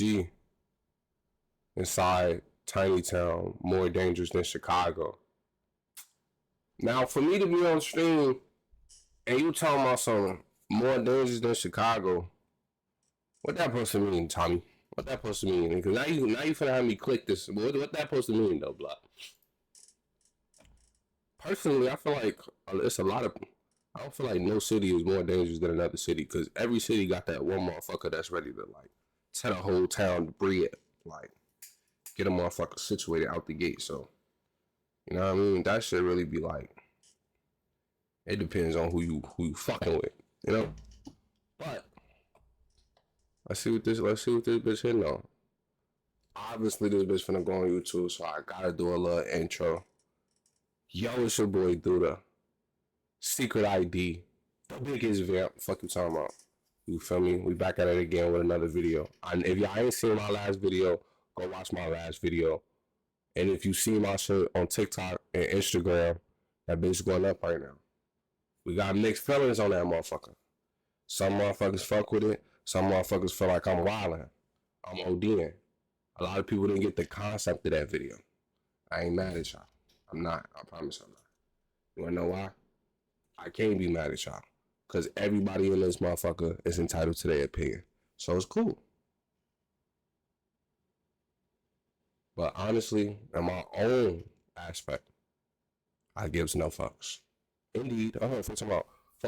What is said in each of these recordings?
G inside Tiny Town more dangerous than Chicago. Now, for me to be on stream and you talking about something more dangerous than Chicago, what that supposed to mean, Tommy? What that supposed to mean? Because now you finna have me click this. What that supposed to mean, though, block? Personally, I feel like it's a lot of. I don't feel like no city is more dangerous than another city because every city got that one motherfucker that's ready to like set a whole town to bread, like get a motherfucker situated out the gate. So, you know what I mean? That should really be like. It depends on who you fucking with, you know. But let's see what this bitch hitting on. Obviously, this bitch finna go on YouTube, so I gotta do a little intro. Yo, it's your boy Dakota. Secretid. The biggest vamp. Fuck you talking about. You feel me? We back at it again with another video. And if y'all ain't seen my last video, go watch my last video. And if you see my shit on TikTok and Instagram, that bitch going up right now. We got mixed feelings on that motherfucker. Some motherfuckers fuck with it. Some motherfuckers feel like I'm wilding. I'm ODing. A lot of people didn't get the concept of that video. I ain't mad at y'all. I'm not. I promise I'm not. You wanna know why? I can't be mad at y'all. Because everybody in this motherfucker is entitled to their opinion. So it's cool. But honestly, in my own aspect, I gives no fucks. Indeed. Before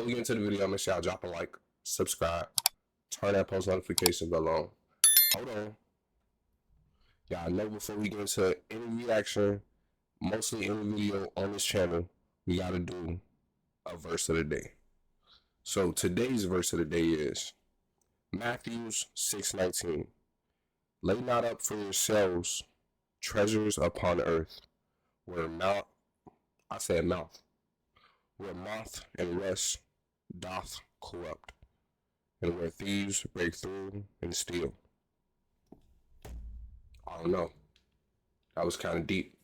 we get into the video, make sure y'all drop a like, subscribe, turn that post notification bell on. Hold on. Y'all know before we get into any reaction, mostly any video on this channel, we gotta do a verse of the day. So today's verse of the day is Matthew 6:19. Lay not up for yourselves treasures upon earth, where moth and rust doth corrupt, and where thieves break through and steal. I don't know. That was kind of deep.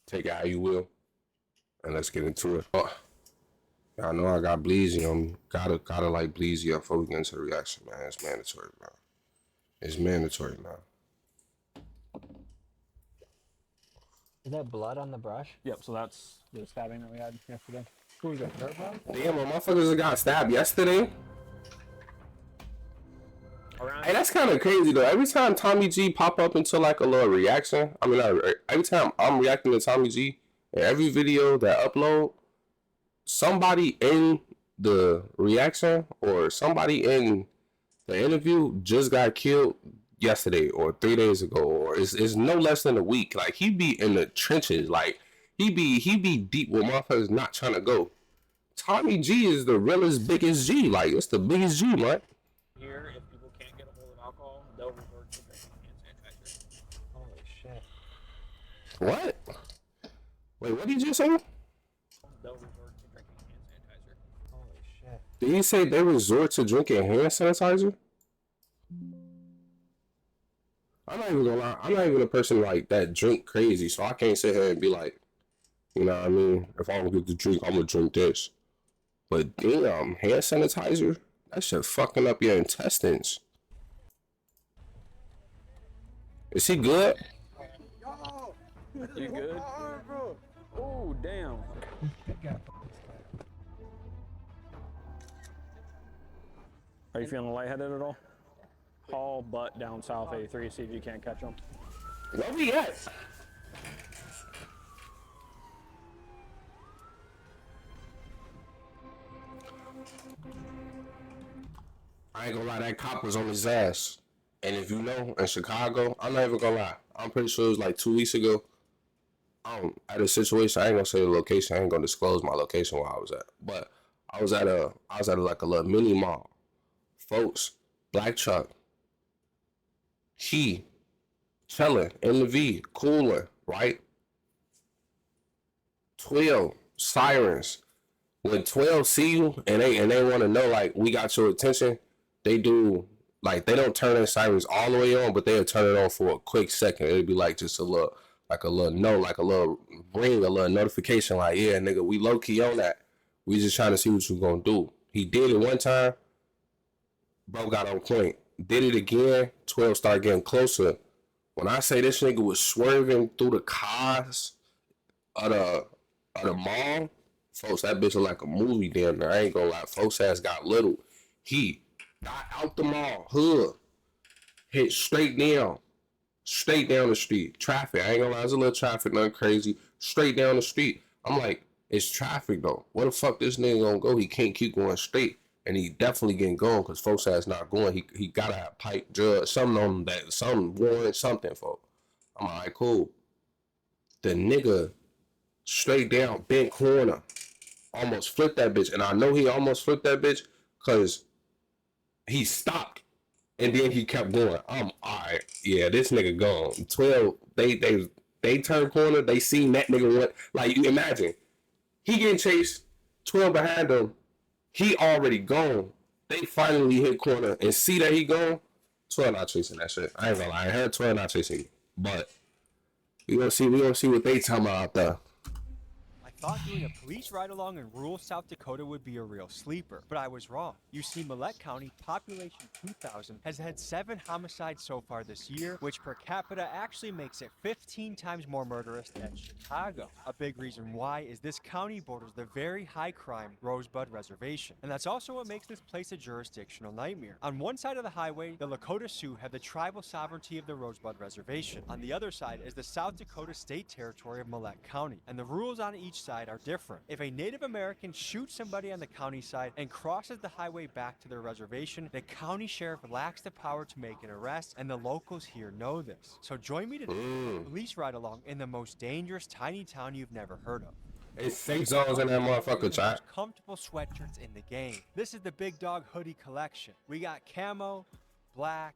Take it how you will, and let's get into it. Y'all know I got Bleezy on me. Gotta like Bleezy up before we get into the reaction, man. It's mandatory, man. It's mandatory, man. Is that blood on the brush? Yep, so that's the stabbing that we had yesterday. Who was that, hurt by? Damn, my motherfuckers got stabbed yesterday. Hey, that's kind of crazy though. Every time Tommy G pop up into like a little reaction, every time I'm reacting to Tommy G, in every video that I upload, somebody in the reaction or somebody in the interview just got killed yesterday or 3 days ago, or it's no less than a week. Like he be in the trenches, like he be deep where motherfuckers not trying to go. Tommy G is the realest, biggest G. Like it's the biggest G, man. Here, if people can't get a hold of alcohol, they'll resort to drinking hand sanitizer. Holy shit. What? Wait, what did you say? They'll resort to drinking hand sanitizer. Holy shit. Did you say they resort to drinking hand sanitizer? I'm not even gonna lie. I'm not even a person like that drink crazy, so I can't sit here and be like, you know what I mean? If I don't get the drink, I'm gonna drink this. But damn, hand sanitizer? That shit fucking up your intestines. Is he good? You good? Oh, damn. Are you feeling lightheaded at all? Haul butt down south 83, see if you can't catch them. Where we at? I ain't gonna lie, that cop was on his ass. And if you know, in Chicago, I'm not even gonna lie. I'm pretty sure it was like 2 weeks ago. At a situation, I ain't gonna say the location. I ain't gonna disclose my location where I was at. But I was at like a little mini mall. Folks, black truck. He chilling in the V, cooling, right? 12 sirens. When 12 see you and they want to know like we got your attention, they do like they don't turn their sirens all the way on, but they'll turn it on for a quick second. It'll be like just a little note, like a little ring, a little notification, like yeah, nigga, we low key on that. We just trying to see what you gonna do. He did it one time. Bro got on point. did it again. 12 started getting closer. When I say this nigga was swerving through the cars of the mall, folks, that bitch look like a movie damn near. I ain't gonna lie. Folks ass got little. He got out the mall, hit straight down the street. Traffic. I ain't gonna lie, there's a little traffic, nothing crazy. Straight down the street. I'm like, it's traffic though. Where the fuck this nigga gonna go? He can't keep going straight. And he definitely getting going because folks ass not going. He gotta have pipe, drug, something on him, that something warrant something, folks. I'm like, cool. The nigga straight down, bent corner, almost flipped that bitch. And I know he almost flipped that bitch because he stopped and then he kept going. I'm alright. Yeah, this nigga gone. 12, they turned corner, they seen that nigga went. Like, you imagine, he getting chased, 12 behind him, he already gone. They finally hit corner and see that he gone. 12 not chasing that shit. I ain't gonna lie, I heard 12 not chasing you. But we gonna see what they talking about out there. I thought doing a police ride-along in rural South Dakota would be a real sleeper, but I was wrong. You see, Millette County, population 2,000, has had 7 homicides so far this year, which per capita actually makes it 15 times more murderous than Chicago. A big reason why is this county borders the very high-crime Rosebud Reservation, and that's also what makes this place a jurisdictional nightmare. On one side of the highway, the Lakota Sioux have the tribal sovereignty of the Rosebud Reservation. On the other side is the South Dakota state territory of Millette County, and the rules on each side are different. If a Native American shoots somebody on the county side and crosses the highway back to their reservation, the county sheriff lacks the power to make an arrest, and the locals here know this. So join me today for a police ride along in the most dangerous tiny town you've never heard of. It's safe zones in that motherfucker, chat. Comfortable sweatshirts in the game. This is the Big Dog Hoodie collection. We got camo, black,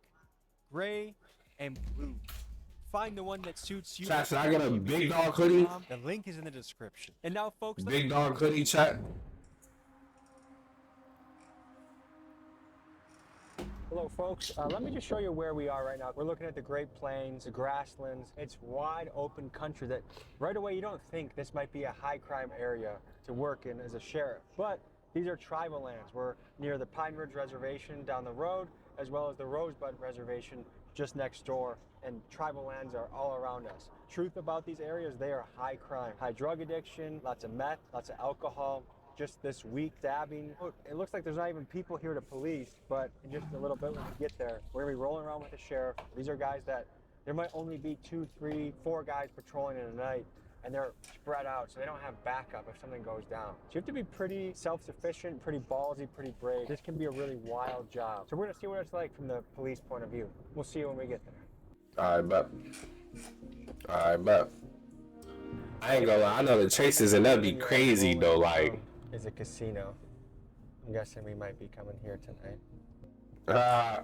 gray, and blue. Find the one that suits you. Chat, should I get a Big Dog hoodie? The link is in the description. And now, folks, Big Dog hoodie, chat. Hello, folks. Let me just show you where we are right now. We're looking at the Great Plains, the grasslands. It's wide open country that right away you don't think this might be a high crime area to work in as a sheriff. But these are tribal lands. We're near the Pine Ridge Reservation down the road, as well as the Rosebud Reservation just next door. And tribal lands are all around us. Truth about these areas, they are high crime, high drug addiction, lots of meth, lots of alcohol. Just this week, stabbing. It looks like there's not even people here to police, but in just a little bit when we get there, we're gonna be rolling around with the sheriff. These are guys that, there might only be 2, 3, 4 guys patrolling in a night, and they're spread out, so they don't have backup if something goes down. So you have to be pretty self-sufficient, pretty ballsy, pretty brave. This can be a really wild job. So we're gonna see what it's like from the police point of view. We'll see you when we get there. I bet. I ain't gonna lie, I know the chases and that'd be crazy though, like. Is a casino. I'm guessing we might be coming here tonight.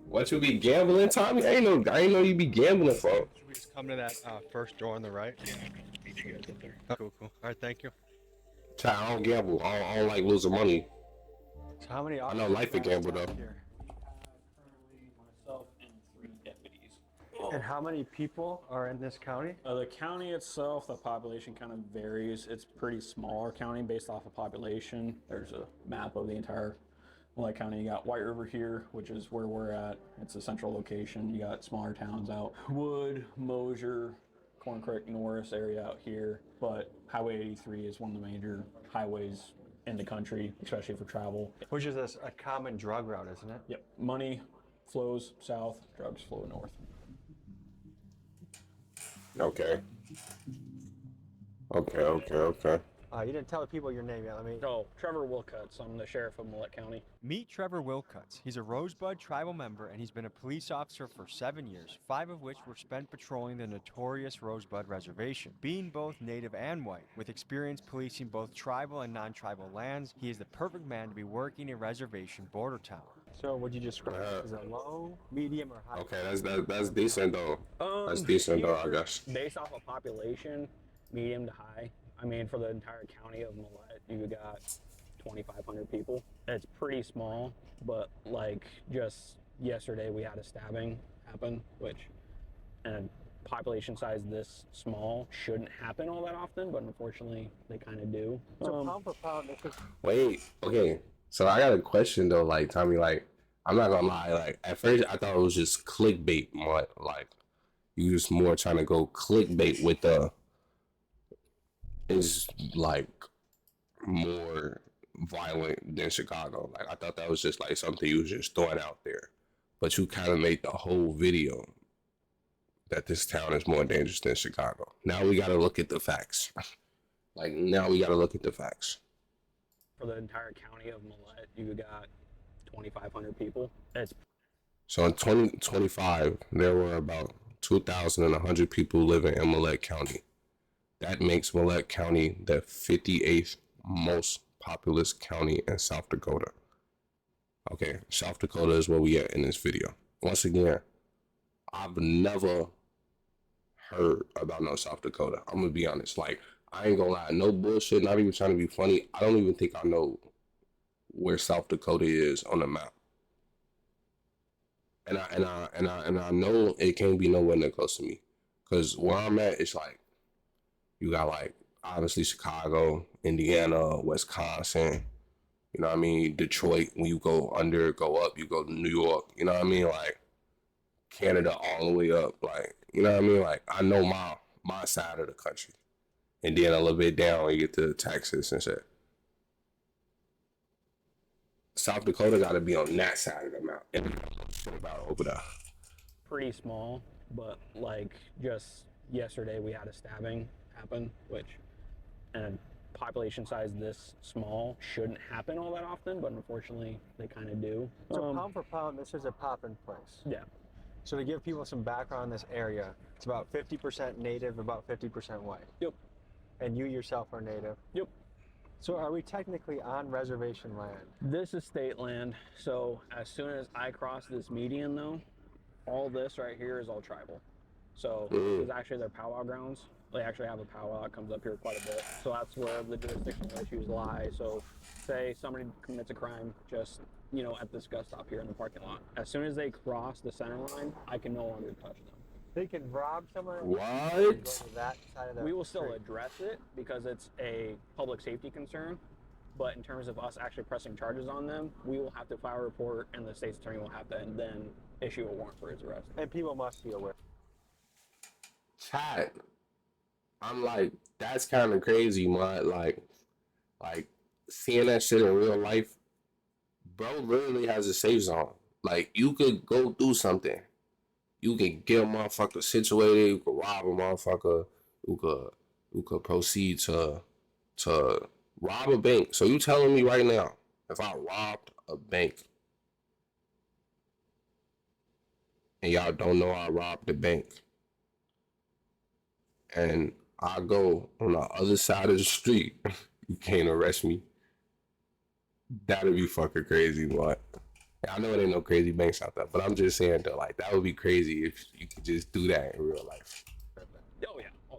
What you be gambling, Tommy? I ain't know you be gambling, folks. Should we just come to that first door on the right? Yeah, meet you guys up there. Cool. All right, thank you. Child, I don't gamble. I don't like losing money. So how many? I know life a gamble though. Currently, myself and 3 deputies. And how many people are in this county? The county itself, the population kind of varies. It's pretty smaller county based off of population. There's a map of the entire Millette County. You got White River here, which is where we're at. It's a central location. You got smaller towns out. Wood, Mosier, Corn Creek, Norris area out here. But Highway 83 is one of the major highways in the country, especially for travel. Which is a common drug route, isn't it? Yep. Money flows south, drugs flow north. Okay. You didn't tell the people your name yet. Let me. Oh, Trevor Wilcuts. I'm the sheriff of Millette County. Meet Trevor Wilcuts. He's a Rosebud tribal member, and he's been a police officer for 7 years, 5 of which were spent patrolling the notorious Rosebud Reservation. Being both native and white, with experience policing both tribal and non-tribal lands, he is the perfect man to be working a reservation border town. So would you describe it as a low, medium, or high? Okay, that's decent though. That's decent though, I guess. Based off of population, medium to high. I mean, for the entire county of Millette, you got 2,500 people. It's pretty small, but like just yesterday we had a stabbing happen, which and population size this small shouldn't happen all that often, but unfortunately they kind of do. So pound for pound, this is Wait, okay. So I got a question though, like Tommy, like I'm not gonna lie. Like at first, I thought it was just clickbait. Like you just more trying to go clickbait with the is like more violent than Chicago. Like I thought that was just like something you was just throwing out there, but you kind of made the whole video that this town is more dangerous than Chicago. Now we got to look at the facts. Like now we got to look at the facts. For the entire county of Millette, you got 2,500 people. It's So in 2025, there were about 2,100 people living in Millette County. That makes Millette County the 58th most populous county in South Dakota. Okay, South Dakota is where we at in this video. Once again, I've never heard about no South Dakota. I'm gonna be honest. Like, I ain't gonna lie, no bullshit, not even trying to be funny. I don't even think I know where South Dakota is on the map. And I know it can't be nowhere near close to me. Cause where I'm at, it's like you got like obviously Chicago, Indiana, Wisconsin, you know what I mean? Detroit, when you go up, you go to New York, you know what I mean? Like Canada all the way up, like, you know what I mean? Like I know my side of the country. And then a little bit down when you get to Texas and shit. South Dakota gotta be on that side of the mountain. And we don't know shit about over there. pretty small, but like just yesterday we had a stabbing happen, which and a population size this small shouldn't happen all that often, but unfortunately they kind of do. So pound for pound, this is a poppin' place. Yeah. So to give people some background on this area, it's about 50% native, about 50% white. Yep. And you yourself are native. Yep. So are we technically on reservation land? This is state land, so as soon as I cross this median though, all this right here is all tribal. So this is actually their powwow grounds. They actually have a powwow that comes up here quite a bit. So that's where the jurisdictional issues lie. So say somebody commits a crime just, you know, at this gun stop here in the parking lot. As soon as they cross the center line, I can no longer touch them. They can rob someone. What? Go to that side of the We will still street. address it because it's a public safety concern. But in terms of us actually pressing charges on them, we will have to file a report and the state's attorney will have to then issue a warrant for his arrest. And people must be aware. Chat. I'm like, that's kind of crazy, man. Like seeing that shit in real life, bro literally has a safe zone. Like, you could go do something. You can get a motherfucker situated. You could rob a motherfucker. You could proceed to rob a bank. So you telling me right now, if I robbed a bank and y'all don't know I robbed the bank, and I go on the other side of the street, you can't arrest me. That'd be fucking crazy, but I know it ain't no crazy banks out there, but I'm just saying though, like that would be crazy if you could just do that in real life. Oh yeah.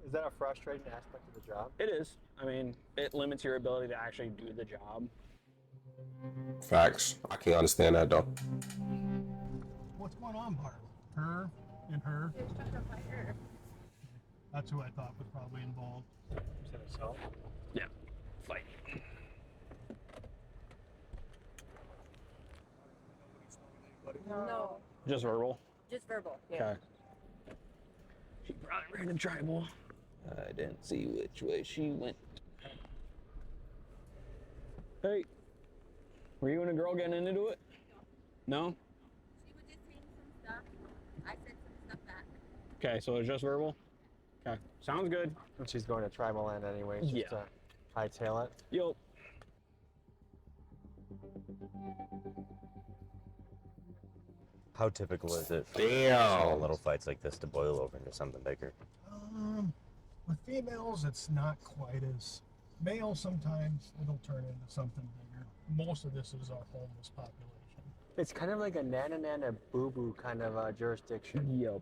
Is that a frustrating aspect of the job? It is. I mean, it limits your ability to actually do the job. Facts. I can understand that though. What's going on, Barb? Her and her. That's who I thought was probably involved. Is that assault? Yeah. Fight. No, Just verbal. just verbal. Okay. She probably ran in tribal. I didn't see which way she went. Hey, were you and a girl getting into it? No? She was just saying some stuff. I said some stuff back. Okay, so it's just verbal? Okay, sounds good. And she's going to tribal land anyways, just Yeah. to hightail it. Yo. How typical is it for Damn. small little fights like this to boil over into something bigger? With females, it's not quite as male. Sometimes it'll turn into something bigger. Most of this is our homeless population. It's kind of like a nana boo boo kind of jurisdiction. Yep.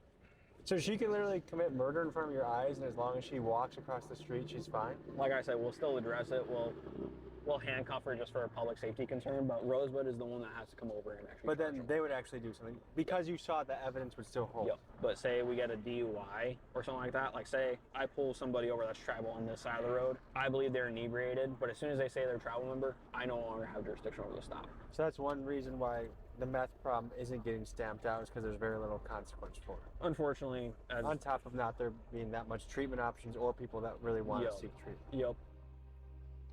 So she can literally commit murder in front of your eyes, and as long as she walks across the street, she's fine. Like I said, we'll still address it. We'll handcuff her just for a public safety concern, but Rosebud is the one that has to come over and actually. But charge then her. they would actually do something because you saw the evidence would still hold. Yep. But say we get a DUI or something like that. Like say I pull somebody over that's tribal on this side of the road. I believe they're inebriated, but as soon as they say they're a tribal member, I no longer have jurisdiction over the stop. So that's one reason why the meth problem isn't getting stamped out is because there's very little consequence for it. Unfortunately, as On top of not there being that much treatment options or people that really want to seek treatment. Yep.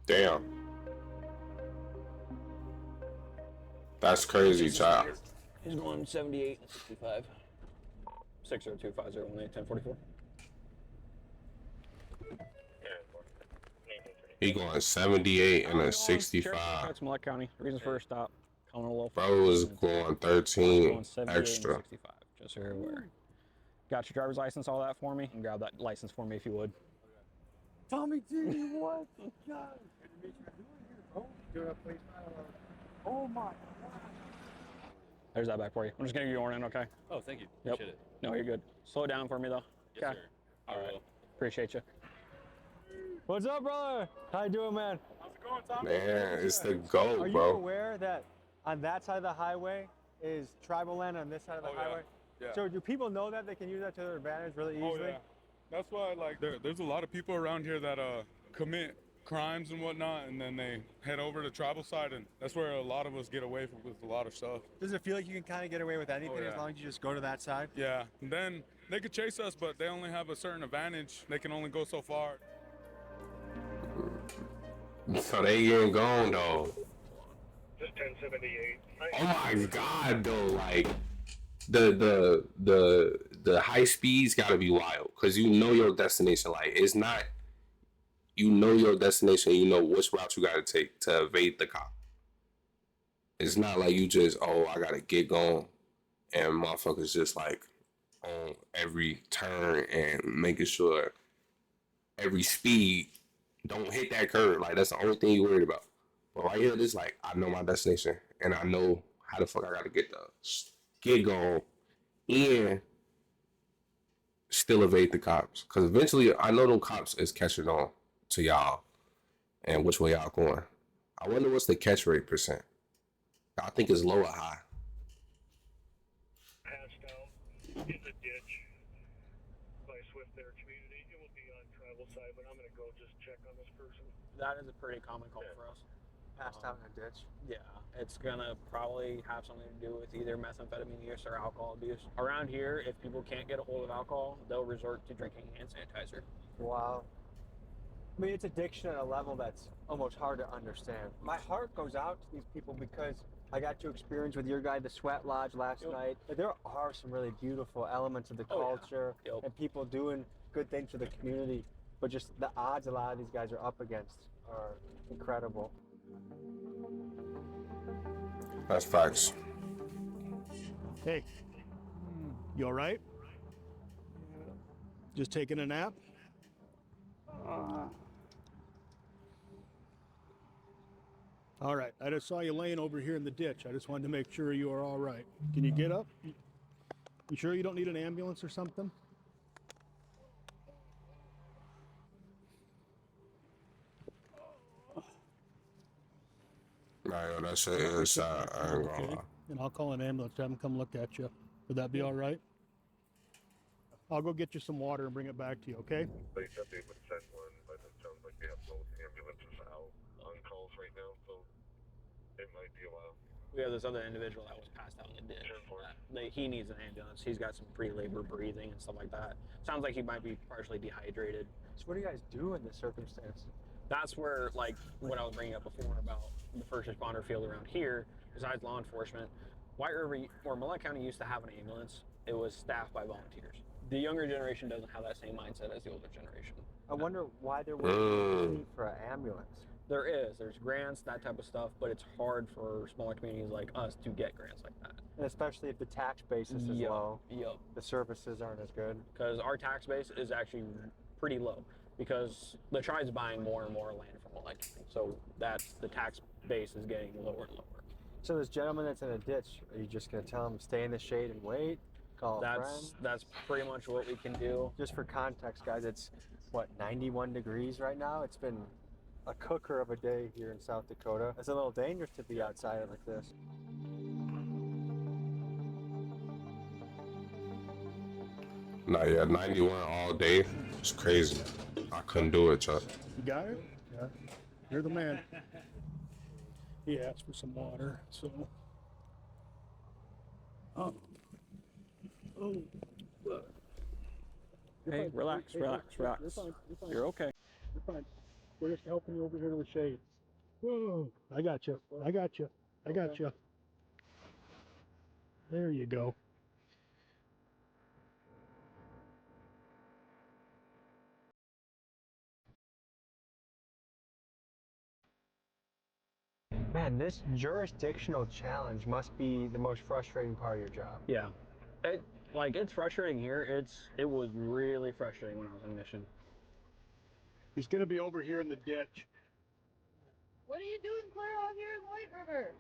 Damn. That's crazy, child. He's going 78 and 65. 6025018 1044. He going 78 and a 65. That's Mille County. Reasons for a stop. Calling a low. Bro was going 13 Going 78 extra. and 65. Just so you're aware. Got your driver's license, all that for me? And grab that license for me if you would. Tommy G, what? God. Oh my God. There's that back for you. I'm just gonna give you a warning, okay? Oh, thank you. Yep. Appreciate it. No, you're good. Slow it down for me though. Yes, Okay. sir. All right. Appreciate you. What's up, brother? How you doing, man? How's it going, Tommy? Man, it's the Are GOAT, you bro. aware that on that side of the highway is tribal land on this side of the highway? Yeah. So do people know that they can use that to their advantage really easily? Oh yeah, that's why like there's a lot of people around here that commit crimes and whatnot, and then they head over to tribal side, and that's where a lot of us get away with a lot of stuff. Does it feel like you can kind of get away with anything Oh, yeah. as long as you just go to that side? Yeah, and then they could chase us, but they only have a certain advantage. They can only go so far. So they getting gone though. Just 1078. Oh my God, though, like the high speeds gotta be wild, cause you know your destination. Like it's not, you know your destination. You know which route you gotta take to evade the cop. It's not like you just, oh, I gotta get going, and motherfuckers just like on every turn and making sure every speed don't hit that curve. Like that's the only thing you worried about. But right here, this like I know my destination and I know how the fuck I gotta get going and still evade the cops. Cause eventually I know them cops is catching on to y'all and which way y'all going. I wonder what's the catch rate percent. I think it's low or high. Passed out in the ditch by Swift Air Community. It will be on tribal side, but I'm going to go just check on this person. That is a pretty common call for us. Passed out in a ditch. Yeah, it's gonna probably have something to do with either methamphetamine use or alcohol abuse. Around here, if people can't get a hold of alcohol, they'll resort to drinking hand sanitizer. Wow. I mean, it's addiction at a level that's almost hard to understand. My heart goes out to these people because I got to experience with your guy the Sweat Lodge last night. But there are some really beautiful elements of the culture and people doing good things for the community. But just the odds a lot of these guys are up against are incredible. That's facts. Hey, you all right? Just taking a nap? All right, I just saw you laying over here in the ditch. I just wanted to make sure you are all right. Can you get up? You sure you don't need an ambulance or something? Nah, yo, that shit is sad. I ain't gonna lie. And I'll call an ambulance, have them come look at you. Would that be all right? I'll go get you some water and bring it back to you, okay? They said they would send one, but it sounds like they have no ambulances out on calls right now, so it might be a while. We have this other individual that was passed out in the ditch. He needs an ambulance. He's got some pre-labor breathing and stuff like that. Sounds like he might be partially dehydrated. So what do you guys do in this circumstance? That's where, like, what I was bringing up before about the first responder field around here, besides law enforcement, White River or Mille County used to have an ambulance. It was staffed by volunteers. The younger generation doesn't have that same mindset as the older generation. I wonder why there was a need for an ambulance. There's grants, that type of stuff, but it's hard for smaller communities like us to get grants like that. And especially if the tax basis is low, the services aren't as good. Because our tax base is actually pretty low because the tribe's buying more and more land from Mille County. So the tax base is getting lower and lower. So this gentleman that's in a ditch, are you just going to tell him stay in the shade and wait? Call a friend? That's pretty much what we can do. Just for context, guys, it's what, 91 degrees right now? It's been a cooker of a day here in South Dakota. It's a little dangerous to be outside like this. Nah, yeah, 91 all day. It's crazy. I couldn't do it, Chuck. You got it? Yeah. You're the man. He asked for some water, so. Oh. Oh. Hey, relax, relax, relax. You're fine. You're fine. You're okay. You're fine. We're just helping you over here to the shade. Whoa. I got you. I got you. I got you. There you go. Man, this jurisdictional challenge must be the most frustrating part of your job. Yeah. It's frustrating here. It was really frustrating when I was on mission. He's going to be over here in the ditch. What are you doing clear out here in White River?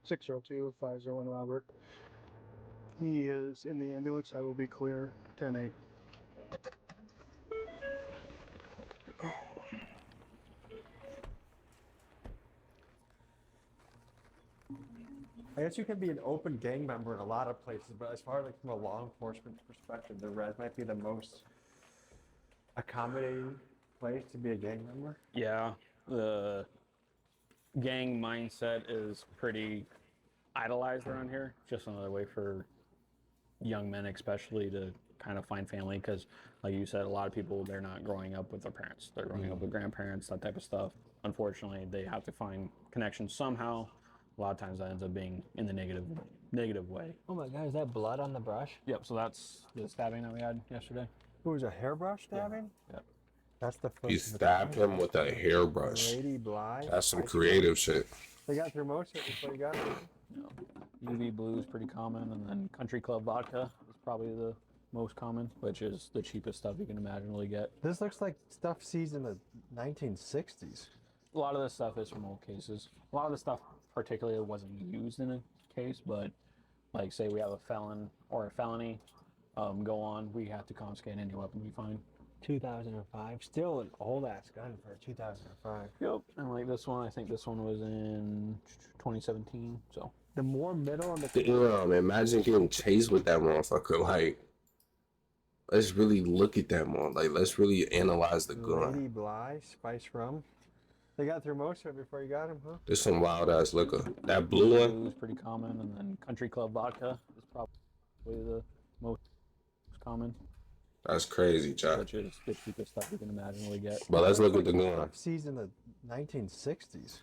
602-501 Robert. He is in the ambulance. I will be clear. 10-8. I guess you can be an open gang member in a lot of places, but as far as like from a law enforcement perspective, the res might be the most accommodating place to be a gang member. Yeah, the gang mindset is pretty idolized around here. Just another way for young men, especially, to kind of find family. Because, like you said, a lot of people, they're not growing up with their parents. They're growing up with grandparents, that type of stuff. Unfortunately, they have to find connections somehow. A lot of times that ends up being in the negative way. Oh my God, is that blood on the brush? Yep, so that's the stabbing that we had yesterday. It was a hairbrush stabbing? Yep. That's the first. He stabbed him with a hairbrush. Lady Bly. That's some creative shit. They got through most of it before you got it. UV blue is pretty common, and then Country Club vodka is probably the most common, which is the cheapest stuff you can imaginably get. This looks like stuff seized in the 1960s. A lot of this stuff is from old cases. A lot of the stuff particularly wasn't used in a case, but like say we have a felon or a felony go on, we have to confiscate any weapon we find. 2005. Still an old ass gun for 2005. Yep. And like this one, I think this one was in 2017. So The more middle on the Damn, imagine getting chased with that motherfucker. Like, let's really look at that one. Like, let's really analyze the gun. Lady Bly, spice rum. They got through most of it before you got him, huh? There's some wild ass liquor. That blue one. blue is pretty common, and then Country Club vodka is probably the most common, That's crazy, Chad. which is the cheapest stuff you can imaginably get. But let's look at the gun. Stuff seized in the 1960s.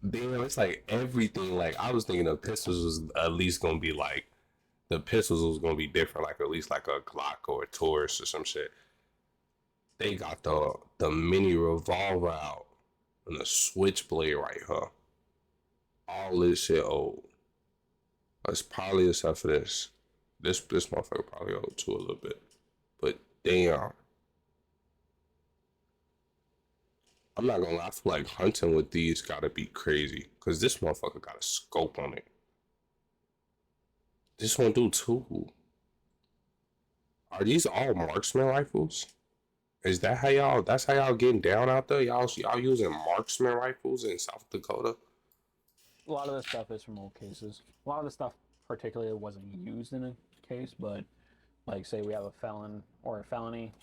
Damn, it's like everything. Like, I was thinking the pistols was at least gonna be like, the pistols was gonna be different. Like, at least like a Glock or a Taurus or some shit. They got the mini revolver out and the switchblade right here. All this shit old. That's probably except for this. This motherfucker probably old too a little bit. But damn. I'm not gonna lie, I feel like hunting with these gotta be crazy. Cause this motherfucker got a scope on it. This one do too. Are these all marksman rifles? Is that how that's how y'all getting down out there? Y'all using marksman rifles in South Dakota? A lot of this stuff is from old cases. A lot of the stuff particularly wasn't used in a case, but like say we have a felon or a felony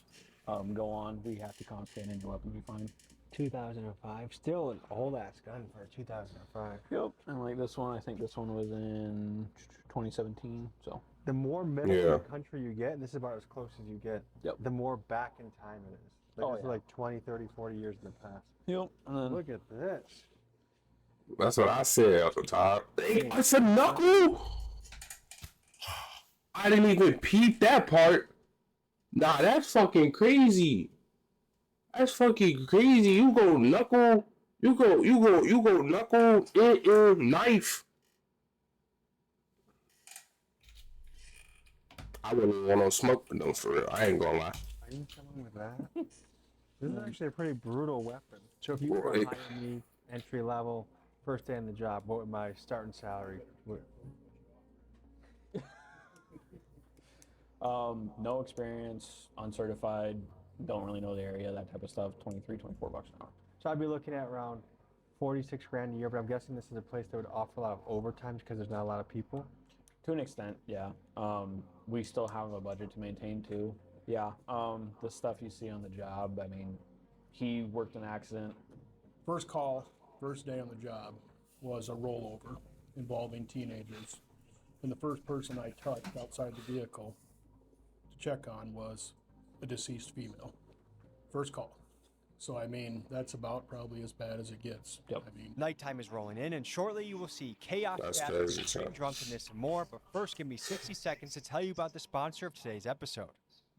go on, we have to confiscate any weapon we find. 2005. Still an old ass gun for 2005. Yep. And like this one, I think this one was in 2017. So The more middle of the country you get, and this is about as close as you get, the more back in time it is. Like, this is like 20, 30, 40 years in the past. Yep. And then Look at this. That's what I said off the top. It's a knuckle. I didn't even peep that part. Nah, that's fucking crazy. That's fucking crazy. You go knuckle. You go knuckle in knife. I wouldn't want no smoke with them for real. I ain't gonna lie. Are you coming with that? This is actually a pretty brutal weapon. So if you were Right. hiring me, entry level, first day on the job, what would my starting salary? no experience, uncertified, don't really know the area, that type of stuff, 23, 24 bucks an hour. So I'd be looking at around 46 grand a year, but I'm guessing this is a place that would offer a lot of overtime because there's not a lot of people. To an extent, yeah. We still have a budget to maintain too. Yeah. The stuff you see on the job, I mean, he worked an accident. First call, first day on the job, was a rollover involving teenagers. And the first person I touched outside the vehicle to check on was a deceased female. First call. So, I mean, that's about probably as bad as it gets. Yep. I mean, Nighttime is rolling in, and shortly you will see chaos, That's death, crazy, extreme son. drunkenness, and more. But first, give me 60 seconds to tell you about the sponsor of today's episode.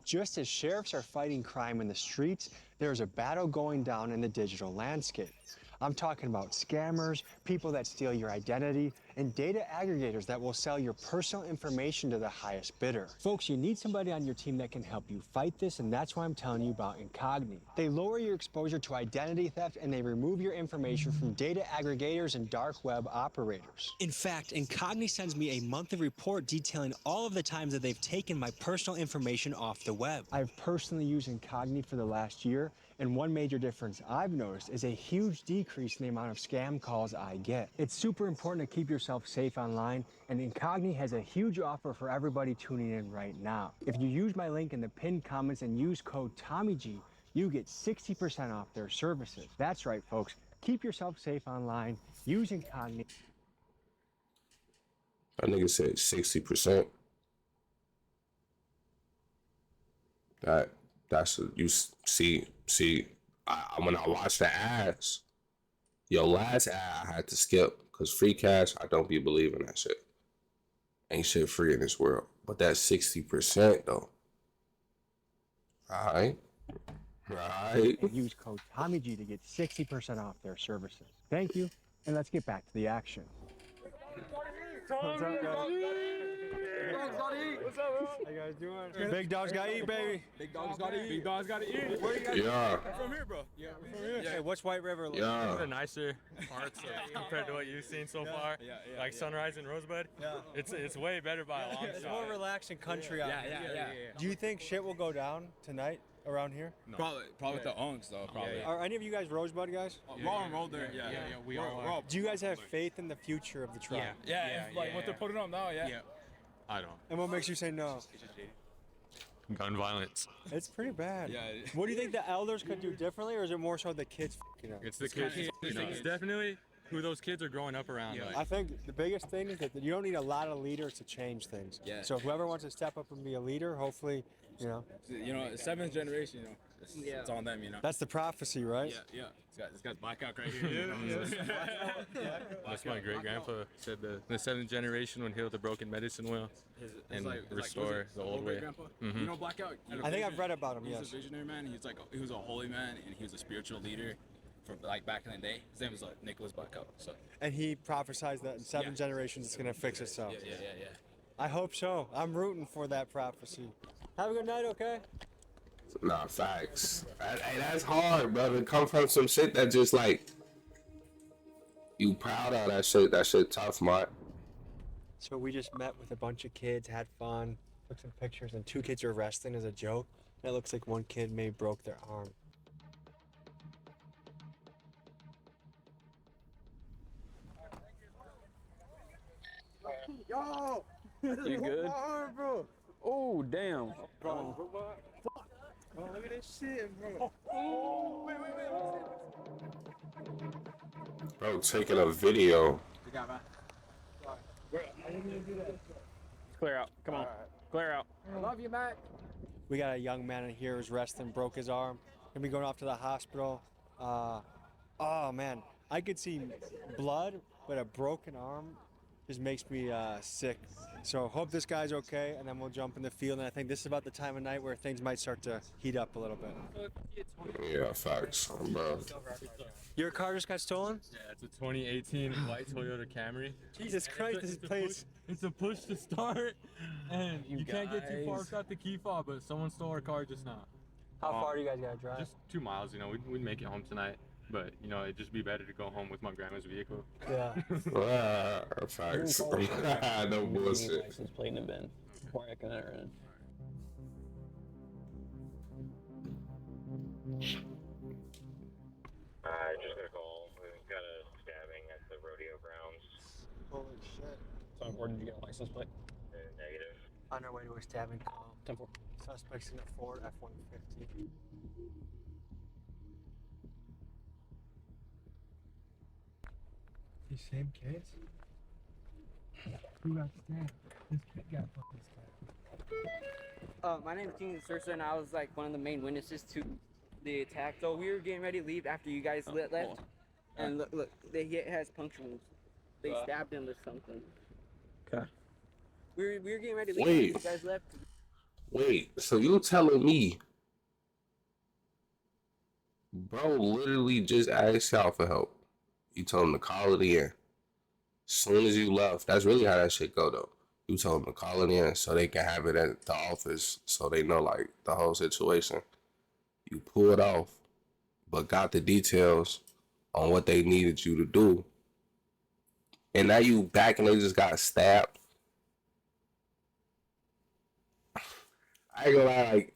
Just as sheriffs are fighting crime in the streets, there's a battle going down in the digital landscape. I'm talking about scammers, people that steal your identity, and data aggregators that will sell your personal information to the highest bidder. Folks, you need somebody on your team that can help you fight this, and that's why I'm telling you about Incogni. They lower your exposure to identity theft, and they remove your information from data aggregators and dark web operators. In fact, Incogni sends me a monthly report detailing all of the times that they've taken my personal information off the web. I've personally used Incogni for the last year, and one major difference I've noticed is a huge decrease in the amount of scam calls I get. It's super important to keep yourself safe online, and Incogni has a huge offer for everybody tuning in right now. If you use my link in the pinned comments and use code TommyG, you get 60% off their services. That's right, folks. Keep yourself safe online. Use Incogni. That nigga said 60%. That's you see. When I watched the ads, your last ad I had to skip because free cash, I don't be believing that shit. Ain't shit free in this world. But that 60% though. Alright. And use code TommyG to get 60% off their services. Thank you, and let's get back to the action. What's up, guys? What's up, bro? How you guys doing? Big dogs gotta eat, baby. Big dogs gotta eat. Big dogs gotta eat. Where you guys? Yeah. I'm from here, bro. Yeah, we're from here. Hey, what's White River like? Yeah. The nicer parts compared to what you've seen so far. Like Sunrise and Rosebud. Yeah. It's way better by a long It's shot. more relaxing country out here. Yeah. Do you think shit will go down tonight around here? No. Probably with the unks though. Probably. Are any of you guys Rosebud guys? We're all enrolled there. Yeah. We all are. Do you guys have faith in the future of the tribe? Yeah. Like what they're putting on now. Yeah. I don't. And what makes you say no? Gun violence. It's pretty bad. Yeah. What do you think the elders could do differently, or is it more so the kids f***ing up? It's the kids. It's definitely who those kids are growing up around. Yeah. Like. I think the biggest thing is that you don't need a lot of leaders to change things. Yeah. So whoever wants to step up and be a leader, hopefully, Seventh generation. It's on them. That's the prophecy, right? Yeah. This guy's blackout right here. That's my great grandpa said the seventh generation would heal the broken medicine wheel and restore the old way. You know Blackout? I think I've read about him. He's Yes. a visionary man. He was a holy man, and he was a spiritual leader from like back in the day. His name was Nicholas Blackout. So. And he prophesied that in 7 generations it's gonna fix itself. Yeah. I hope so. I'm rooting for that prophecy. Have a good night, okay? Nah, facts. Hey, that's hard, brother. Come from some shit that just like you proud of that shit. That shit tough, man. So we just met with a bunch of kids, had fun, took some pictures, and 2 kids are wrestling as a joke. And it looks like one kid may broke their arm. Yo! You good? Arm, bro. Oh, damn. Bro, fuck. Oh, look at this shit, bro. Oh, wait. Bro, taking a video. Clear out. Come on. Clear out. I love you, Matt. We got a young man in here who's wrestling, broke his arm. Gonna be going off to the hospital. Oh man, I could see blood, but a broken arm just makes me sick. So hope this guy's okay, and then we'll jump in the field. And I think this is about the time of night where things might start to heat up a little bit. Yeah, facts, bro. Your car just got stolen? Yeah, it's a 2018 white Toyota Camry. Jesus Christ, this place. It's a push to start, and you can't get too far without the key fob, but someone stole our car just now. How far do you guys gotta drive? Just 2 miles, we'd make it home tonight. But, it'd just be better to go home with my grandma's vehicle. Yeah. Facts. No bullshit. License plate in the bin before I can enter in. Just gonna call. We got a stabbing at the rodeo grounds. Holy shit. So where did you get a license plate? Negative. On our way to a stabbing call. 10-4. Suspects in a Ford F-150. These same kids? Who got stabbed? This kid got fucking stabbed. My name is King Sursa, and I was like one of the main witnesses to the attack. So we were getting ready to leave after you guys left, and look, he has puncture wounds. They stabbed him with something. Okay. We were getting ready to leave Wait. after you guys left. Wait, so you telling me bro literally just asked y'all for help? You told him to call it in. Soon as you left, that's really how that shit go though. You told them to call it in so they can have it at the office so they know like the whole situation. You pulled off, but got the details on what they needed you to do. And now you back and they just got stabbed. I ain't gonna lie, like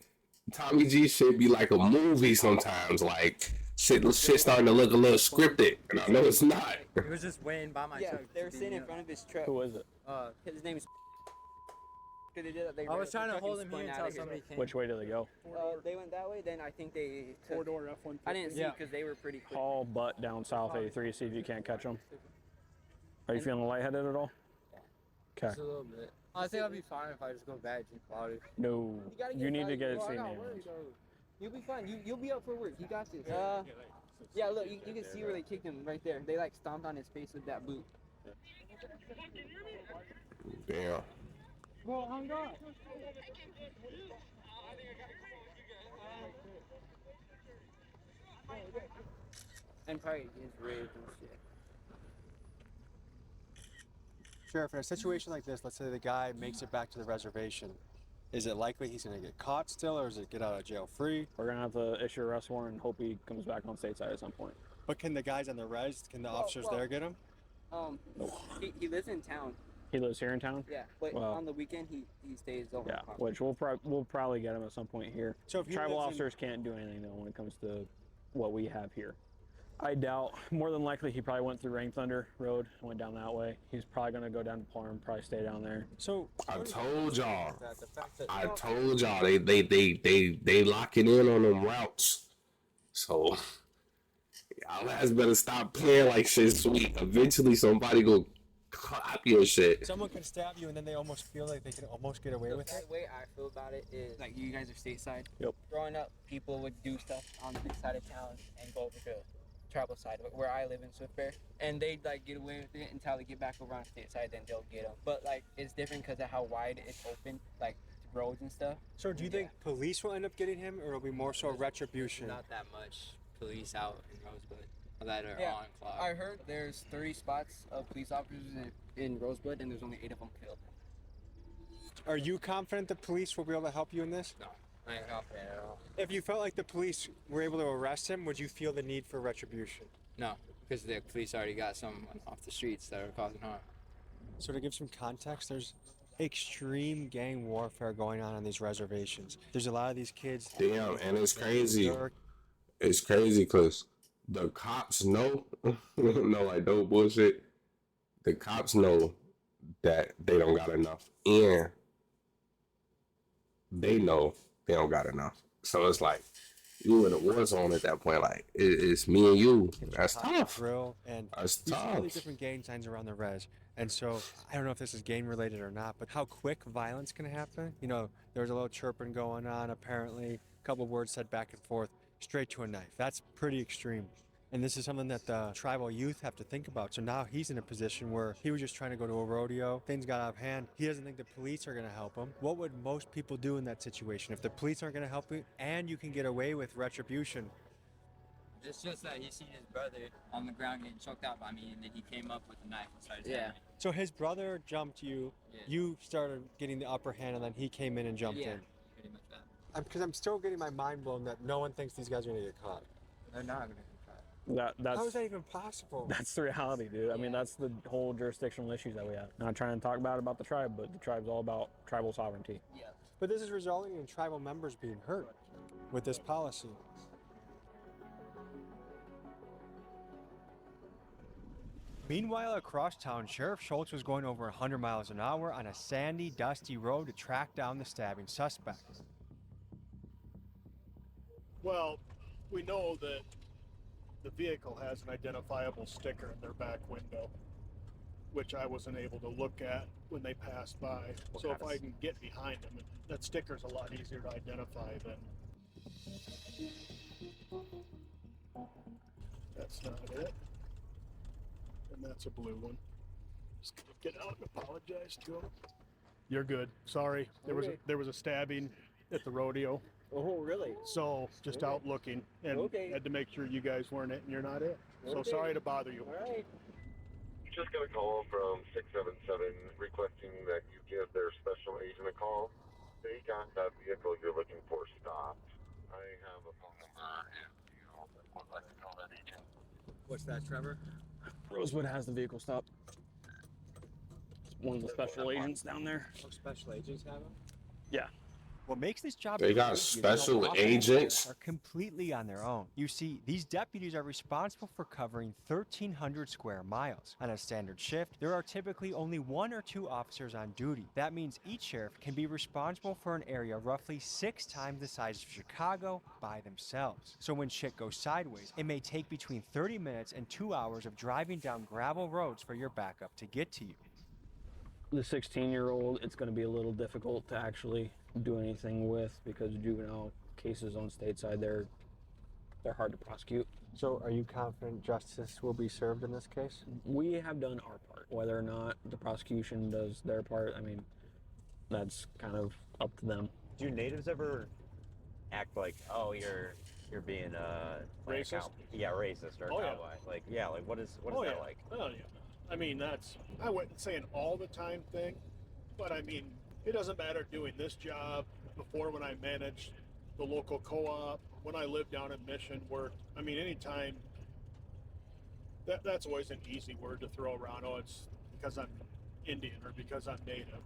Tommy G shit be like a movie sometimes. Like shit starting to look a little scripted, and I know it's not. He was just waiting by my Yeah, truck. they were sitting in front of his truck. Who is it? His name is. I was trying to hold him here until somebody came. Which way did they go? They went that way. Then I think they took. Four-door F-150. I didn't see because they were pretty quick. Call butt down south 83, see if you can't catch them. Are you feeling lightheaded at all? Okay. Just a little bit. I think I'll be fine if I just go back and drink water. No, you need to get it seen. You'll be fine. You'll be up for work. You got this. Yeah, look, you can see where they kicked him right there. They like stomped on his face with that boot. Damn. Well, hung on. And probably his ribs and shit. Sheriff, in a situation like this, let's say the guy makes it back to the reservation. Is it likely he's going to get caught still, or is it get out of jail free? We're gonna have to issue a arrest warrant and hope he comes back on stateside at some point. But can the guys on the res, can the officers there get him? He lives in town. He lives here in town. Yeah, but Well, on the weekend he stays over. Yeah, which we'll probably get him at some point here. So if he tribal lives in- officers can't do anything though when it comes to what we have here. I doubt. More than likely, he probably went through Rain Thunder Road and went down that way. He's probably gonna go down to Parham, probably stay down there. So I told y'all. I told y'all they locking in on them routes. So y'all guys better stop playing like shit sweet. Eventually somebody go copy your shit. Someone can stab you and then they almost feel like they can almost get away with it. The way I feel about it is like you guys are stateside. Yep. Growing up, people would do stuff on this side of town and go over to travel side where I live in Swift Bear, and they'd like get away with it until they get back over on stateside, then they'll get them. But like it's different because of how wide it's open, like roads and stuff. So do you think police will end up getting him, or it'll be more so retribution? Not that much police out in Rosebud that are on clock. I heard there's 30 spots of police officers in Rosebud, and there's only 8 of them killed. Are you confident the police will be able to help you in this? No, I ain't confident at all. If you felt like the police were able to arrest him, would you feel the need for retribution? No, because the police already got someone off the streets that are causing harm. So to give some context, there's extreme gang warfare going on these reservations. There's a lot of these kids. Damn, and it's crazy. It's crazy because the cops know, no, like no bullshit. The cops know that they don't got enough, and they know they don't got enough. So it's like you in a war zone at that point. Like it's me and you. That's tough. Drill and That's there's all these tough. different gang signs around the res. And so I don't know if this is gang related or not, but how quick violence can happen. You know, there was a little chirping going on. Apparently, a couple of words said back and forth, straight to a knife. That's pretty extreme. And this is something that the tribal youth have to think about. So now he's in a position where he was just trying to go to a rodeo. Things got out of hand. He doesn't think the police are going to help him. What would most people do in that situation? If the police aren't going to help you and you can get away with retribution? It's just that he seen his brother on the ground getting choked out by me, and then he came up with a knife and started stabbing me. So his brother jumped you. Yeah. You started getting the upper hand, and then he came in and jumped in. Pretty much that. Because I'm still getting my mind blown that no one thinks these guys are going to get caught. They're not going to get caught. That's How is that even possible? That's the reality, dude. I mean, that's the whole jurisdictional issues that we have. Not trying to talk bad about the tribe, but the tribe's all about tribal sovereignty. But this is resulting in tribal members being hurt with this policy. Meanwhile, across town, Sheriff Schultz was going over 100 miles an hour on a sandy, dusty road to track down the stabbing suspect. Well, we know that the vehicle has an identifiable sticker in their back window, which I wasn't able to look at when they passed by. So if I can get behind them, that sticker's a lot easier to identify than... That's not it. And that's a blue one. Just gonna get out and apologize to them. You're good. Sorry. There was a stabbing at the rodeo. Oh, really? So just out looking and had to make sure you guys weren't it and you're not it. So sorry to bother you. All right. Just got a call from 677 requesting that you give their special agent a call. They got that vehicle you're looking for stopped. I have a phone number if you would like to call that agent. What's that, Trevor? Rosewood has the vehicle stopped. It's one of the special agents down there. Oh, special agents have them? Yeah. What makes this job They got crazy is how special often agents? are completely on their own. You see, these deputies are responsible for covering 1,300 square miles. On a standard shift, there are typically only 1 or 2 officers on duty. That means each sheriff can be responsible for an area roughly 6 times the size of Chicago by themselves. So when shit goes sideways, it may take between 30 minutes and 2 hours of driving down gravel roads for your backup to get to you. The 16-year-old, it's going to be a little difficult to actually do anything with because juvenile cases on stateside, they're hard to prosecute. So are you confident justice will be served in this case? We have done our part. Whether or not the prosecution does their part, I mean, that's kind of up to them. Do natives ever act like, oh, you're being like Racist? racist or Oh, yeah. cowboy? Like, yeah, like what is that like? Oh, yeah. I mean, I wouldn't say an all the time thing, but I mean, it doesn't matter doing this job before when I managed the local co-op, when I lived down in Mission, worked. I mean, anytime, that's always an easy word to throw around. Oh, it's because I'm Indian or because I'm Native.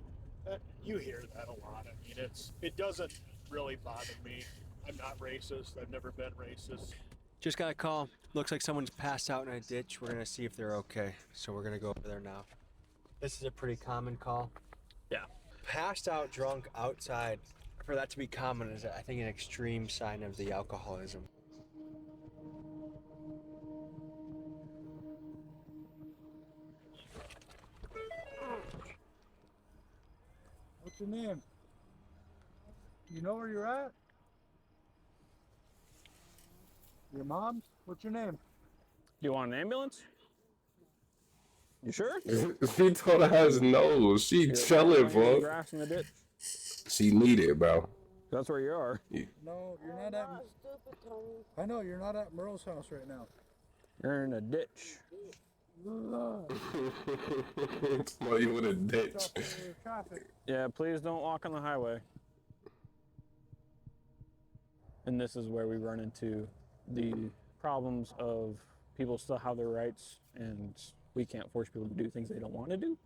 You hear that a lot. I mean, it doesn't really bother me. I'm not racist. I've never been racist. Just got a call. Looks like someone's passed out in a ditch. We're gonna see if they're okay. So we're gonna go over there now. This is a pretty common call. Yeah. Passed out drunk outside. For that to be common is, I think, an extreme sign of the alcoholism. What's your name? You know where you're at? Your mom's? What's your name? Do you want an ambulance? You sure? She told her his nose. She chilling, bro. Grass in the ditch. She need it, bro. That's where you are. No, you're not at. I know you're not at Merle's house right now. You're in a ditch. Well, you in a ditch. Yeah, please don't walk on the highway. And this is where we run into the problems of people still have their rights and we can't force people to do things they don't want to do.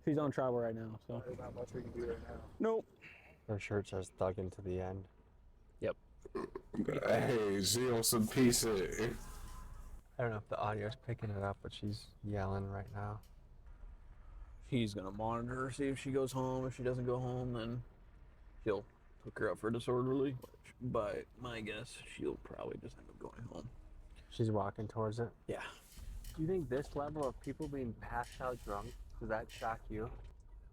She's on travel right now, so. There's not much we can do right now. Nope. Her shirt says "Thug into the end." Yep. Hey, she on some piece of it. I don't know if the audio's picking it up, but she's yelling right now. He's gonna monitor her, see if she goes home. If she doesn't go home, then he'll hook her up for disorderly. Which, by my guess, she'll probably just end up going home. She's walking towards it. Yeah. Do you think this level of people being passed out drunk, does that shock you?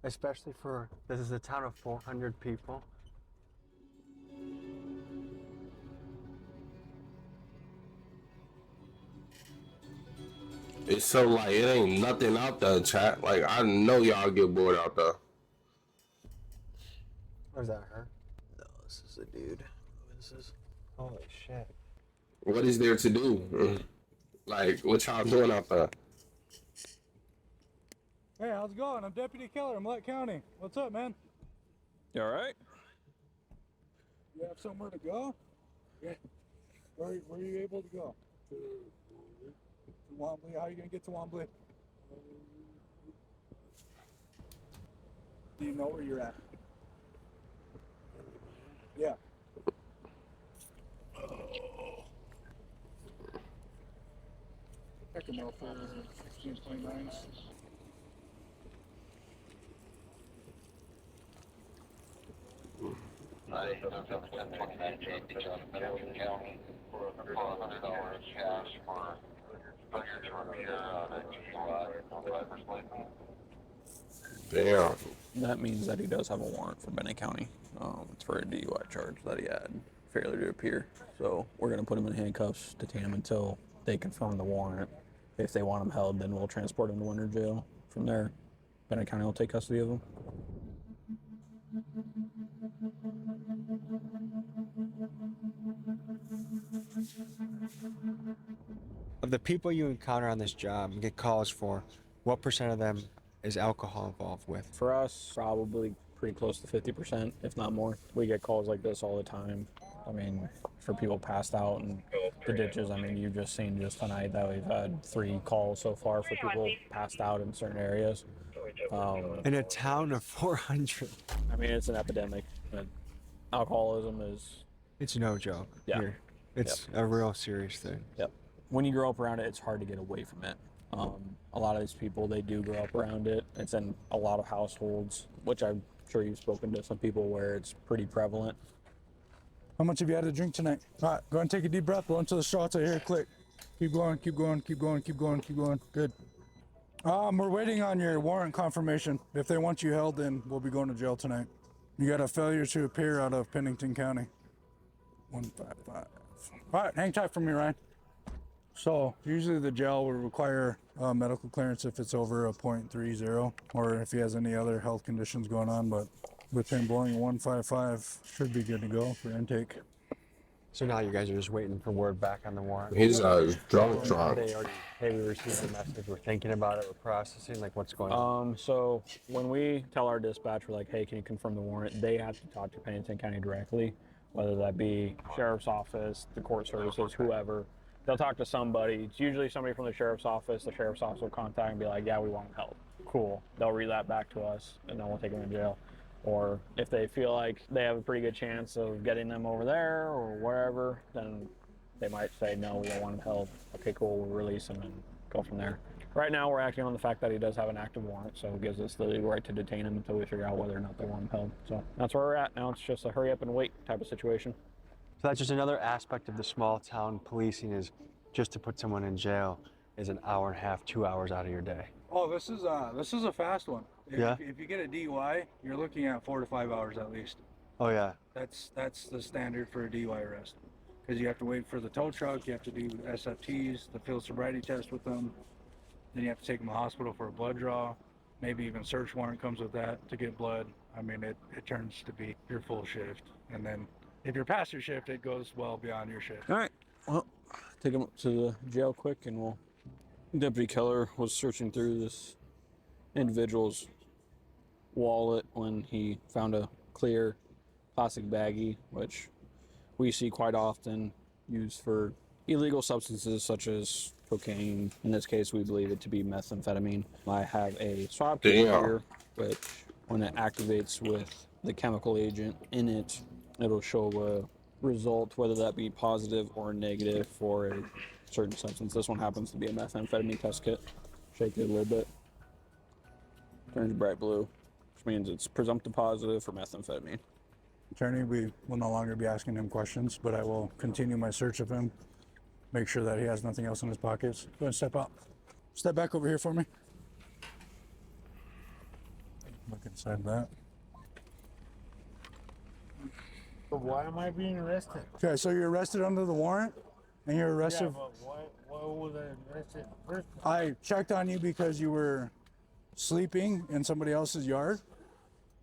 Especially for, this is a town of 400 people. It's so like it ain't nothing out there, chat. Like I know y'all get bored out there. Or is that her? No, this is a dude. This is. Holy shit. What is there to do? Like what y'all doing out there? Hey, how's it going? I'm Deputy Keller, Millette County. What's up, man? You all right? You have somewhere to go? Yeah. Where are you able to go? To Wombly. How are you gonna get to Wombly? Do you know where you're at? Yeah. I can know for 16.9. Damn. That means that he does have a warrant for Bennett County. It's for a DUI charge that he had, failure to appear. So we're going to put him in handcuffs, detain him until they confirm the warrant. If they want him held, then we'll transport him to Winter Jail. From there, Bennett County will take custody of him. Of the people you encounter on this job and get calls for, what percent of them is alcohol involved with? For us, probably pretty close to 50%, if not more. We get calls like this all the time. I mean, for people passed out in the ditches. I mean, you've just seen just tonight that we've had 3 calls so far for people passed out in certain areas. In a town of 400. I mean, it's an epidemic. Alcoholism is... It's no joke. Yeah. Here. It's a real serious thing. Yep. When you grow up around it, it's hard to get away from it. A lot of these people, they do grow up around it. It's in a lot of households, which I'm sure you've spoken to some people where it's pretty prevalent. How much have you had to drink tonight? All right, go ahead and take a deep breath. Blow into the shots right here. Click. Keep going, keep going, keep going, keep going, keep going. Good. We're waiting on your warrant confirmation. If they want you held, then we'll be going to jail tonight. You got a failure to appear out of Pennington County. 155. All right, hang tight for me, Ryan. So usually the jail will require medical clearance if it's over a .30 or if he has any other health conditions going on, but with him blowing 155, should be good to go for intake. So now you guys are just waiting for word back on the warrant? He's drunk. They already, hey, we received the message, we're thinking about it, we're processing, like what's going on? So when we tell our dispatch, we're like, hey, can you confirm the warrant? They have to talk to Pennington County directly, whether that be sheriff's office, the court services, whoever. They'll talk to somebody. It's usually somebody from the sheriff's office. The sheriff's office will contact and be like, yeah, we want help. Cool. They'll read that back to us, and then we'll take them to jail. Or if they feel like they have a pretty good chance of getting them over there or wherever, then they might say, no, we don't want him held. Okay, cool, we'll release him and go from there. Right now, we're acting on the fact that he does have an active warrant, so it gives us the legal right to detain him until we figure out whether or not they want him held. So that's where we're at now. It's just a hurry up and wait type of situation. So that's just another aspect of the small town policing, is just to put someone in jail is an hour and a half, 2 hours out of your day. Oh, this is a fast one. Yeah? If you get a DUI, you're looking at 4 to 5 hours at least. Oh yeah. That's the standard for a DUI arrest. Because you have to wait for the tow truck, you have to do SFTs, the field sobriety test with them. Then you have to take them to the hospital for a blood draw. Maybe even search warrant comes with that to get blood. I mean, it turns to be your full shift. And then if you're past your shift, it goes well beyond your shift. All right. Well, take him up to the jail quick, and we'll... Deputy Keller was searching through this individual's wallet when he found a clear plastic baggie, which we see quite often used for illegal substances such as cocaine. In this case, we believe it to be methamphetamine. I have a swab kit here, which when it activates with the chemical agent in it, it'll show a result, whether that be positive or negative for a certain substance. This one happens to be a methamphetamine test kit. Shake it a little bit. Turns bright blue, which means it's presumptive positive for methamphetamine. Attorney, we will no longer be asking him questions, but I will continue my search of him. Make sure that he has nothing else in his pockets. Go ahead and step out. Step back over here for me. Look inside of that. But why am I being arrested? Okay, so you're arrested under the warrant, and you're arrested. Yeah, but why was I arrested first? I checked on you because you were sleeping in somebody else's yard.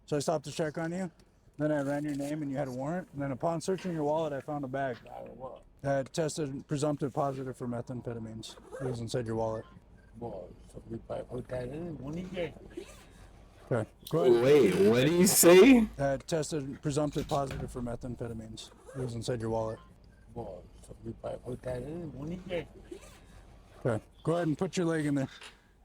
So I stopped to check on you. Then I ran your name and you had a warrant. And then upon searching your wallet, I found a bag What? that tested presumptive positive for methamphetamines. It was inside your wallet. Boy, so we probably put that in. When he get Okay. Go ahead. Wait, what did he say? That tested presumptive positive for methamphetamines. It was inside your wallet. boy, so we probably put that in. When he get Okay. Go ahead and put your leg in there.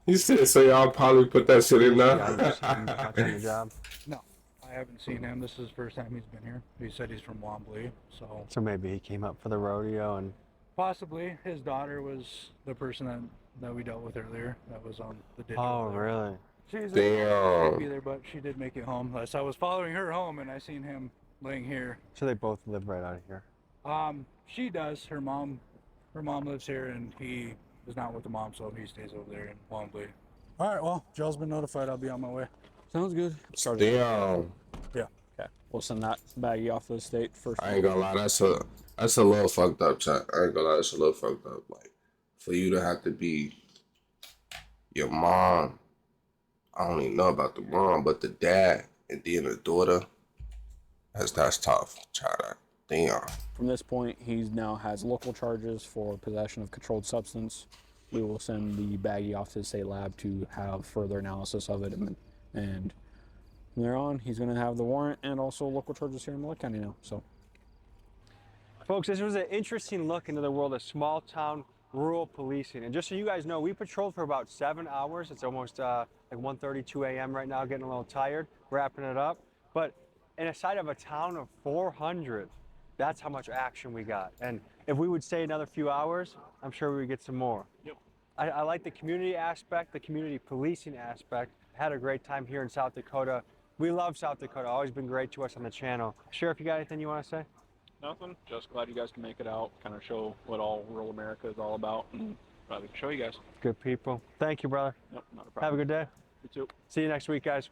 He said, so y'all probably put that shit in there. the job. No, I haven't seen him. This is the first time he's been here. He said he's from Wombly, so So maybe he came up for the rodeo and... possibly his daughter was the person that that we dealt with earlier. That was on the ditch. Oh, over there. really? She's Damn. be there, but she did make it home. So I was following her home, and I seen him laying here. So they both live right out of here. She does. Her mom lives here, and he is not with the mom, so he stays over there in Longley. All right. Well, Joe's been notified. I'll be on my way. Sounds good. Damn. Yeah. Okay. We'll send that baggie off to the state first. I ain't gonna lie, that's a little fucked up, chat. I ain't gonna lie, that's a little fucked up. Like, for you to have to be your mom, I don't even know about the mom, but the dad and then the daughter, that's tough, chat. Damn. From this point, he now has local charges for possession of controlled substance. We will send the baggie off to the state lab to have further analysis of it, and from there on, he's going to have the warrant and also local charges here in Millett County now. So, Folks, this was an interesting look into the world of small town rural policing. And just so you guys know, we patrolled for about 7 hours. It's almost like 1:32 a.m. right now, getting a little tired, wrapping it up. But in a side of a town of 400, that's how much action we got. And if we would stay another few hours, I'm sure we would get some more. Yep. I like the community aspect, the community policing aspect. Had a great time here in South Dakota. We love South Dakota, always been great to us on the channel. Sheriff, you got anything you want to say? nothing. Just glad you guys can make it out, kind of show what all rural America is all about, and glad we can show you guys. Good people. Thank you, brother. Yep, not a problem. Have a good day. You too. See you next week, guys.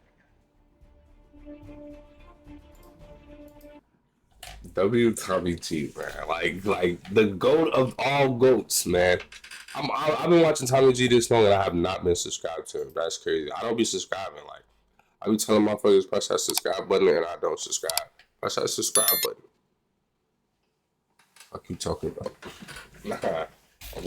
W Tommy G, man, like the goat of all goats, man. I've been watching Tommy G this long and I have not been subscribed to him. That's crazy. I don't be subscribing. Like, I be telling motherfuckers press that subscribe button and I don't subscribe. Press that subscribe button. Fuck you talking about? Nah, I'm